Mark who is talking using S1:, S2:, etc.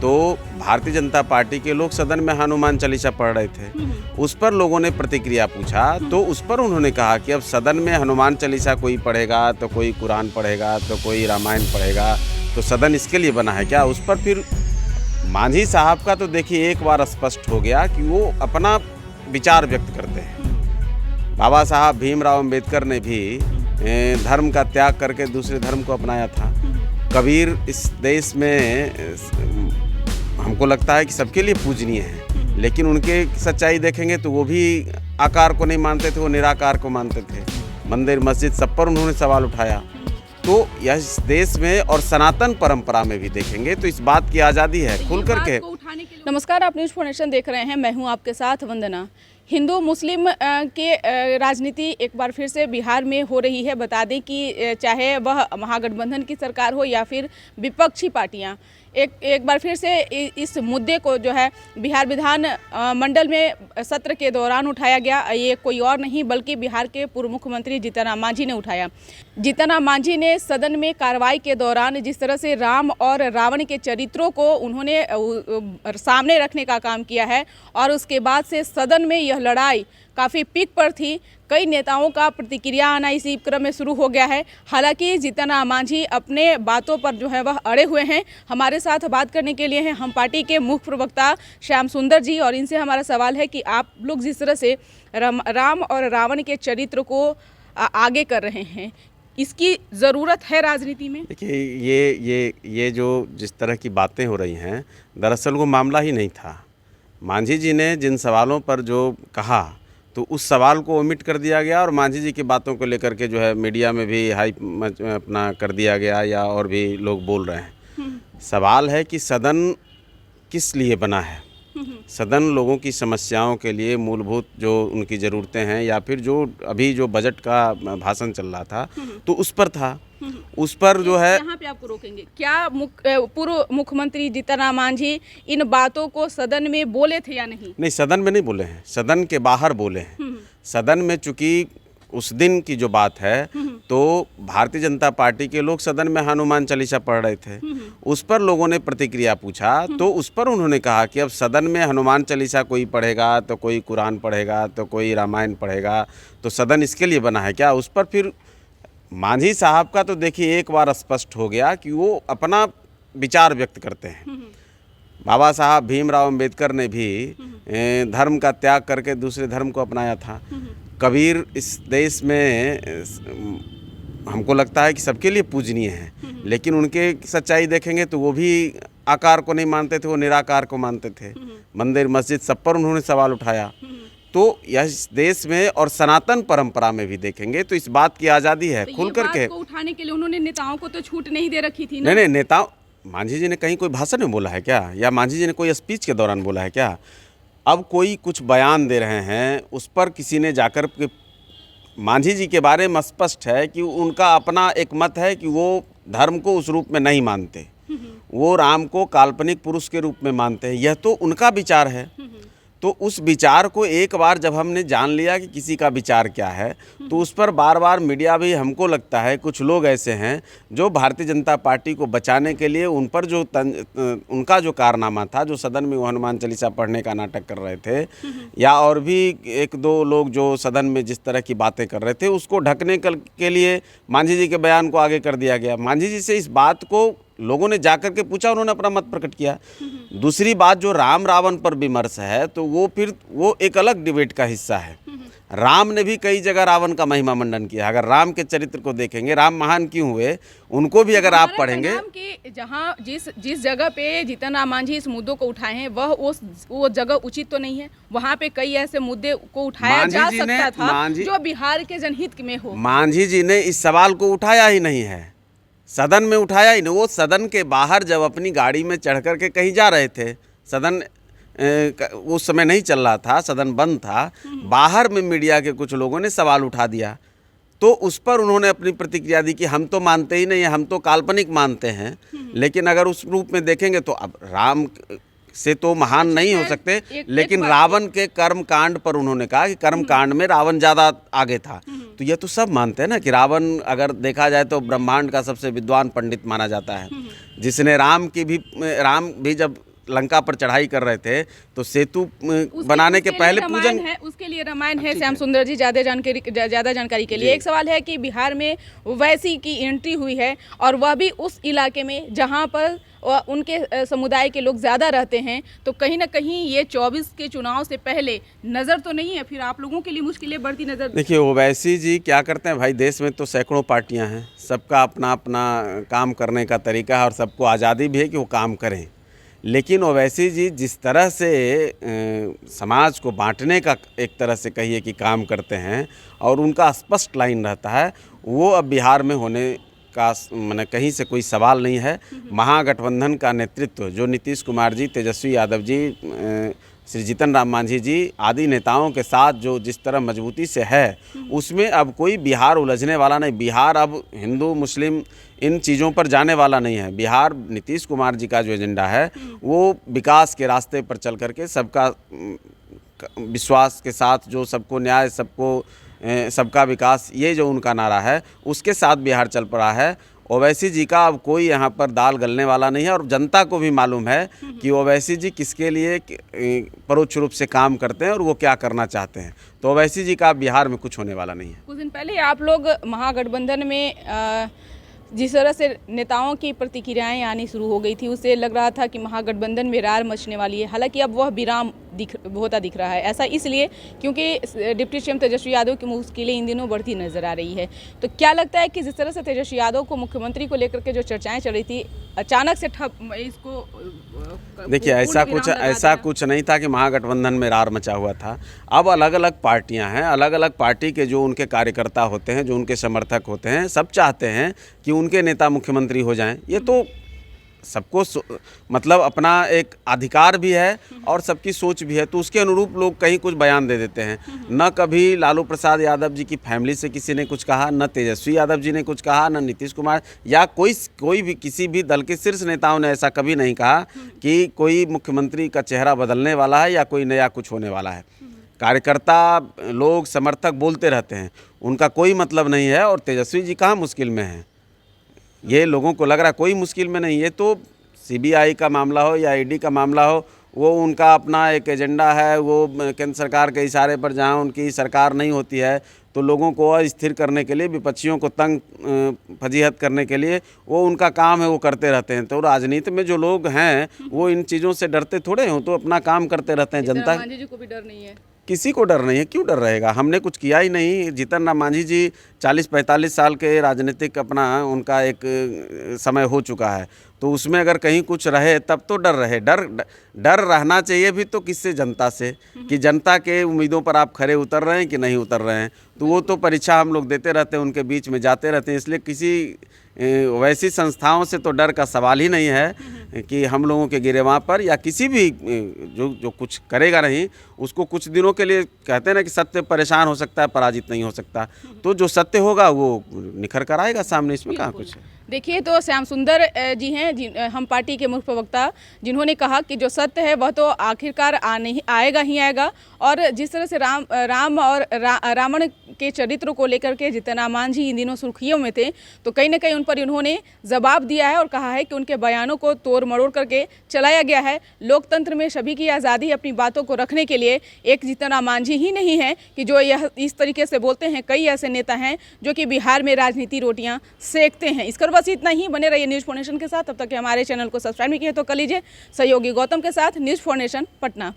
S1: तो भारतीय जनता पार्टी के लोग सदन में हनुमान चालीसा पढ़ रहे थे। उस पर लोगों ने प्रतिक्रिया पूछा, तो उस पर उन्होंने कहा कि अब सदन में हनुमान चालीसा कोई पढ़ेगा तो कोई कुरान पढ़ेगा तो कोई रामायण पढ़ेगा, तो सदन इसके लिए बना है क्या? उस पर फिर मांझी साहब का तो देखिए एक बार स्पष्ट हो गया कि वो अपना विचार व्यक्त करते हैं। बाबा साहब भीमराव अंबेडकर ने भी धर्म का त्याग करके दूसरे धर्म को अपनाया था। कबीर इस देश में हमको लगता है कि सबके लिए पूजनीय है, लेकिन उनके सच्चाई देखेंगे तो वो भी आकार को नहीं मानते थे, वो निराकार को मानते थे। मंदिर मस्जिद सब पर उन्होंने सवाल उठाया। तो यह इस देश में और सनातन परंपरा में भी देखेंगे तो इस बात की आज़ादी है खुल करके।
S2: नमस्कार, आप न्यूज़ फोनेशन देख रहे हैं, मैं हूं आपके साथ वंदना। हिंदू मुस्लिम के राजनीति एक बार फिर से बिहार में हो रही है। बता दें कि चाहे वह महागठबंधन की सरकार हो या फिर विपक्षी पार्टियां, एक बार फिर से इस मुद्दे को जो है बिहार विधान मंडल में सत्र के दौरान उठाया गया। ये कोई और नहीं बल्कि बिहार के पूर्व मुख्यमंत्री जीतन राम मांझी ने उठाया। जीतन राम मांझी ने सदन में कार्रवाई के दौरान जिस तरह से राम और रावण के चरित्रों को उन्होंने सामने रखने का काम किया है, और उसके बाद से सदन में यह लड़ाई काफ़ी पीक पर थी। कई नेताओं का प्रतिक्रिया आना इसी क्रम में शुरू हो गया है। हालांकि जीतन राम मांझी अपने बातों पर जो है वह अड़े हुए हैं। हमारे साथ बात करने के लिए हैं हम पार्टी के मुख्य प्रवक्ता श्याम सुंदर जी, और इनसे हमारा सवाल है कि आप लोग जिस तरह से राम और रावण के चरित्र को आगे कर रहे हैं, इसकी ज़रूरत है राजनीति में?
S1: देखिए, ये जो जिस तरह की बातें हो रही हैं, दरअसल वो मामला ही नहीं था। मांझी जी ने जिन सवालों पर जो कहा तो उस सवाल को ओमिट कर दिया गया, और मांझी जी की बातों को लेकर के जो है मीडिया में भी हाइप अपना कर दिया गया, या और भी लोग बोल रहे हैं। सवाल है कि सदन किस लिए बना है? सदन लोगों की समस्याओं के लिए, मूलभूत जो उनकी ज़रूरतें हैं, या फिर जो अभी जो बजट का भाषण चल रहा था तो उस पर था। उस पर जो है,
S2: यहाँ पे आपको रोकेंगे, क्या पूर्व मुख्यमंत्री जीतन राम मांझी इन बातों को सदन में बोले थे या नहीं?
S1: नहीं, सदन में नहीं बोले हैं, सदन के बाहर बोले हैं। सदन में चूंकि उस दिन की जो बात है, तो भारतीय जनता पार्टी के लोग सदन में हनुमान चालीसा पढ़ रहे थे। उस पर लोगों ने प्रतिक्रिया पूछा, तो उस पर उन्होंने कहा कि अब सदन में हनुमान चालीसा कोई पढ़ेगा तो कोई कुरान पढ़ेगा तो कोई रामायण पढ़ेगा, तो सदन इसके लिए बना है क्या? उस पर फिर मांझी साहब का तो देखिए एक बार स्पष्ट हो गया कि वो अपना विचार व्यक्त करते हैं। बाबा साहब भीमराव अंबेडकर ने भी धर्म का त्याग करके दूसरे धर्म को अपनाया था। कबीर इस देश में हमको लगता है कि सबके लिए पूजनीय है, लेकिन उनके सच्चाई देखेंगे तो वो भी आकार को नहीं मानते थे, वो निराकार को मानते थे। मंदिर मस्जिद सब पर उन्होंने सवाल उठाया। तो यह इस देश में और सनातन परंपरा में भी देखेंगे तो इस बात की आज़ादी है
S2: तो
S1: खुल करके।
S2: को उठाने के लिए उन्होंने नेताओं को तो छूट नहीं दे रखी थी ना?
S1: नहीं, नेताओं, मांझी जी ने कहीं कोई भाषण में बोला है क्या, या मांझी जी ने कोई स्पीच के दौरान बोला है क्या? अब कोई कुछ बयान दे रहे हैं, उस पर किसी ने जाकर के, मांझी जी के बारे में स्पष्ट है कि उनका अपना एक मत है कि वो धर्म को उस रूप में नहीं मानते, वो राम को काल्पनिक पुरुष के रूप में मानते हैं। यह तो उनका विचार है। तो उस विचार को एक बार जब हमने जान लिया कि किसी का विचार क्या है, तो उस पर बार बार मीडिया भी, हमको लगता है कुछ लोग ऐसे हैं जो भारतीय जनता पार्टी को बचाने के लिए उन पर जो उनका जो कारनामा था, जो सदन में वो हनुमान चालीसा पढ़ने का नाटक कर रहे थे, या और भी एक दो लोग जो सदन में जिस तरह की बातें कर रहे थे, उसको ढकने के लिए मांझी जी के बयान को आगे कर दिया गया। मांझी जी से इस बात को लोगों ने जाकर के पूछा, उन्होंने अपना मत प्रकट किया। दूसरी बात जो राम रावण पर विमर्श है, तो वो एक अलग डिबेट का हिस्सा है। राम ने भी कई जगह रावण का महिमा मंडन किया। अगर राम के चरित्र को देखेंगे, राम महान क्यों हुए, उनको भी अगर आप पढ़ेंगे,
S2: जहाँ जिस जगह पे जीतन राम मांझी इस मुद्दों को उठाए हैं, वो जगह उचित तो नहीं है। वहाँ पे कई ऐसे मुद्दे को उठाया जा सकता था जो बिहार के जनहित में हो।
S1: मांझी जी ने इस सवाल को उठाया ही नहीं है, सदन में उठाया ही नहीं। वो सदन के बाहर जब अपनी गाड़ी में चढ़ कर के कहीं जा रहे थे, सदन उस समय नहीं चल रहा था, सदन बंद था, बाहर में मीडिया के कुछ लोगों ने सवाल उठा दिया, तो उस पर उन्होंने अपनी प्रतिक्रिया दी कि हम तो मानते ही नहीं, हम तो काल्पनिक मानते हैं, लेकिन अगर उस रूप में देखेंगे तो अब राम से तो महान नहीं हो सकते। लेकिन रावण के कर्म कांड पर उन्होंने कहा कि कर्म कांड में रावण ज़्यादा आगे था। तो यह तो सब मानते हैं ना कि रावण, अगर देखा जाए तो ब्रह्मांड का सबसे विद्वान पंडित माना जाता है, जिसने राम भी जब लंका पर चढ़ाई कर रहे थे तो सेतु बनाने के पहले पूजन
S2: है, उसके लिए रामायण है। श्याम सुंदर जी ज़्यादा जानकारी के लिए एक सवाल है कि बिहार में ओवैसी की एंट्री हुई है और वह भी उस इलाके में जहां पर उनके समुदाय के लोग ज़्यादा रहते हैं, तो कहीं ना कहीं ये 24 के चुनाव से पहले नज़र तो नहीं है, फिर आप लोगों के लिए मुश्किलें बढ़ती नज़र।
S1: देखिए ओवैसी जी क्या करते हैं भाई, देश में तो सैकड़ों पार्टियां हैं, सबका अपना अपना काम करने का तरीका है और सबको आज़ादी भी है कि वो काम करें। लेकिन ओवैसी जी जिस तरह से समाज को बांटने का एक तरह से कहिए कि काम करते हैं और उनका स्पष्ट लाइन रहता है, वो अब बिहार में होने का मैंने कहीं से कोई सवाल नहीं है। महागठबंधन का नेतृत्व जो नीतीश कुमार जी, तेजस्वी यादव जी, श्री जीतन राम मांझी जी आदि नेताओं के साथ जो जिस तरह मजबूती से है, उसमें अब कोई बिहार उलझने वाला नहीं। बिहार अब हिंदू मुस्लिम इन चीज़ों पर जाने वाला नहीं है। बिहार नीतीश कुमार जी का जो एजेंडा है वो विकास के रास्ते पर चल करके सबका विश्वास के साथ, जो सबको न्याय, सबका विकास, ये जो उनका नारा है उसके साथ बिहार चल पड़ा है। ओवैसी जी का अब कोई यहाँ पर दाल गलने वाला नहीं है और जनता को भी मालूम है कि ओवैसी जी किसके लिए परोक्ष रूप से काम करते हैं और वो क्या करना चाहते हैं। तो ओवैसी जी का बिहार में कुछ होने वाला नहीं है।
S2: कुछ दिन पहले आप लोग महागठबंधन में जिस तरह से नेताओं की प्रतिक्रियाएं आनी शुरू हो गई थी, उससे लग रहा था कि महागठबंधन में रार मचने वाली है। हालांकि अब वह विराम होता दिख रहा है। ऐसा इसलिए क्योंकि डिप्टी सीएम तेजस्वी यादव की मुश्किलें इन दिनों बढ़ती नजर आ रही है। तो क्या लगता है कि जिस तरह से तेजस्वी यादव को मुख्यमंत्री को लेकर के जो चर्चाएं चल रही थी, अचानक से ठप इसको
S1: देखिए ऐसा कुछ नहीं था कि महागठबंधन में रार मचा हुआ था। अब अलग अलग पार्टियां हैं, अलग अलग पार्टी के जो उनके कार्यकर्ता होते हैं, जो उनके समर्थक होते हैं, सब चाहते हैं कि उनके नेता मुख्यमंत्री हो जाएं। ये तो सबको मतलब अपना एक अधिकार भी है और सबकी सोच भी है, तो उसके अनुरूप लोग कहीं कुछ बयान दे देते हैं। न कभी लालू प्रसाद यादव जी की फैमिली से किसी ने कुछ कहा, न तेजस्वी यादव जी ने कुछ कहा, न नीतीश कुमार या कोई भी किसी भी दल के शीर्ष नेताओं ने ऐसा कभी नहीं कहा कि कोई मुख्यमंत्री का चेहरा बदलने वाला है या कोई नया कुछ होने वाला है। कार्यकर्ता लोग, समर्थक बोलते रहते हैं, उनका कोई मतलब नहीं है। और तेजस्वी जी कहाँ मुश्किल में हैं, ये लोगों को लग रहा है कोई मुश्किल में नहीं। ये तो सीबीआई का मामला हो या ईडी का मामला हो, वो उनका अपना एक एजेंडा है। वो केंद्र सरकार के इशारे पर जहाँ उनकी सरकार नहीं होती है तो लोगों को अस्थिर करने के लिए, विपक्षियों को तंग फजीहत करने के लिए वो उनका काम है, वो करते रहते हैं। तो राजनीति में जो लोग हैं वो इन चीज़ों से डरते थोड़े हों, तो अपना काम करते रहते हैं। जनता
S2: मांझी को भी डर नहीं है,
S1: किसी को डर नहीं है। क्यों डर रहेगा, हमने कुछ किया ही नहीं। जीतन राम मांझी जी 40-45 साल के राजनीतिक अपना उनका एक समय हो चुका है, तो उसमें अगर कहीं कुछ रहे तब तो डर रहे। डर रहना चाहिए भी तो किससे, जनता से, कि जनता के उम्मीदों पर आप खरे उतर रहे हैं कि नहीं उतर रहे हैं। तो वो तो परीक्षा हम लोग देते रहते हैं, उनके बीच में जाते रहते हैं। इसलिए किसी वैसी संस्थाओं से तो डर का सवाल ही नहीं है कि हम लोगों के गिरेबां पर या किसी भी जो कुछ करेगा नहीं, उसको कुछ दिनों के लिए कहते हैं ना कि सत्य परेशान हो सकता है, पराजित नहीं हो सकता। तो जो सत्य होगा वो निखर कर आएगा सामने, इसमें कहाँ कुछ है।
S2: देखिए, तो श्याम सुंदर जी हैं हम पार्टी के मुख्य प्रवक्ता, जिन्होंने कहा कि जो सत्य है वह तो आखिरकार आएगा ही आएगा। और जिस तरह से राम और रावण के चरित्र को लेकर के जीतन राम मांझी इन दिनों सुर्खियों में थे, तो कहीं ना कहीं उन पर इन्होंने जवाब दिया है और कहा है कि उनके बयानों को तोड़ मरोड़ करके चलाया गया है। लोकतंत्र में सभी की आज़ादी अपनी बातों को रखने के लिए एक जीतन राम मांझी ही नहीं है कि जो यह इस तरीके से बोलते हैं। कई ऐसे नेता हैं जो कि बिहार में राजनीति रोटियां सेकते हैं। इसकर बस इतना ही। बने रहिए न्यूज़ 4 नेशन के साथ। तब तक के हमारे चैनल को सब्सक्राइब नहीं किया तो कर लीजिए। सहयोगी गौतम के साथ न्यूज़ 4 नेशन पटना।